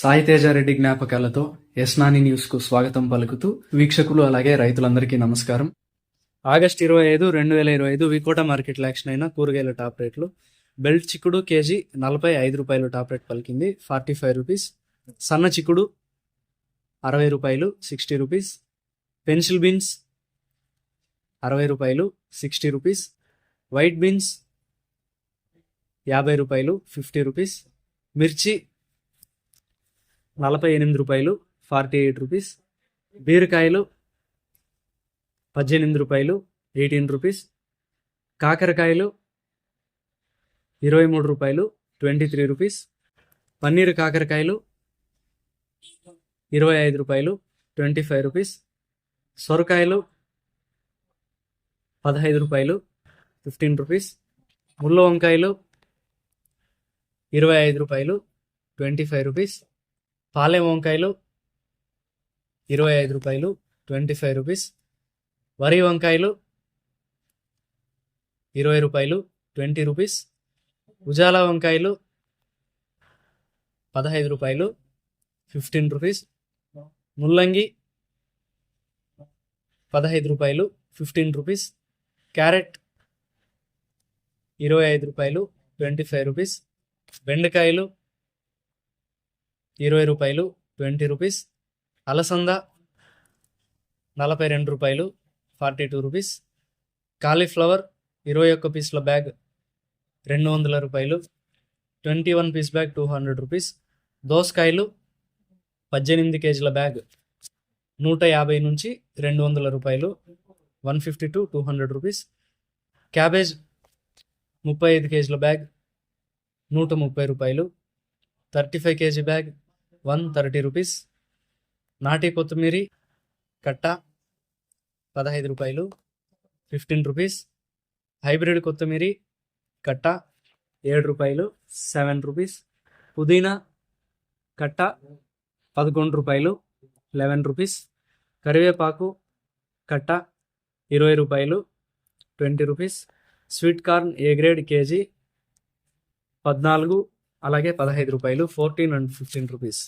Sai Teja Reddy జ్ఞాపకాలతో యస్నాని news కు స్వాగతం పలుకుతూ వీక్షకులు అలాగే రైతులందరికీ నమస్కారం. ఆగస్టు 25, 2025 వికోట మార్కెట్లో యాక్షన్ అయిన కూరగాయల టాప్ రేట్లు. బెల్ట్ చిక్కుడు కేజీ 45 రూపాయలు టాప్ రేట్ పలికింది, 45 రూపీస్. సన్న చిక్కుడు 60 రూపాయలు, 60 రూపీస్. పెన్సిల్ బీన్స్ 60 రూపాయలు, 60 రూపీస్. వైట్ బీన్స్ 50 రూపాయలు, 50 రూపీస్. మిర్చి 48 రూపాయలు, 48 రూపీస్. బీరకాయలు 18 రూపాయలు, 18 రూపీస్. కాకరకాయలు 23 రూపాయలు, 23 రూపీస్. పన్నీరు కాకరకాయలు 25 రూపాయలు, 25 రూపీస్. సొరకాయలు 15 రూపాయలు, 15 రూపీస్. ముళ్ళ వంకాయలు 25 రూపాయలు, 25 రూపీస్. పాలెం వంకాయలు 25 రూపాయలు, 25 రూపీస్. వరి వంకాయలు 20 రూపాయలు, 20 రూపీస్. ఉజాల వంకాయలు 15 రూపాయలు, 15 రూపీస్. ముల్లంగి 15 రూపాయలు, 15 రూపీస్. క్యారెట్ 25 రూపాయలు, 25 రూపీస్. బెండకాయలు 20 రూపాయలు, 20 రూపీస్. అలసంద 42 రూపాయలు, 42 రూపీస్. కాలీఫ్లవర్ 21 పీస్ల బ్యాగ్ 200 రూపాయలు, 21 పీస్ బ్యాగ్ 200 రూపీస్. దోసకాయలు 18 కేజీల బ్యాగ్ 150 నుంచి 200 రూపాయలు, 150 to 200 రూపీస్. క్యాబేజ్ 35 కేజీల బ్యాగ్ 130 రూపాయలు, 35 కేజీ బ్యాగ్ 130 రూపీస్. నాటి కొత్తిమీరి కట్ట 15 రూపాయలు, 15 రూపీస్. హైబ్రిడ్ కొత్తిమీరి కట్ట 7 రూపాయలు, 7 రూపీస్. పుదీనా కట్ట 11 రూపాయలు, 11 రూపీస్. కరివేపాకు కట్ట 20 రూపాయలు, 20 rupees. Sweet corn A grade KG 14 అలాగే 15 రూపాయలు, 14 and 15 రూపీస్.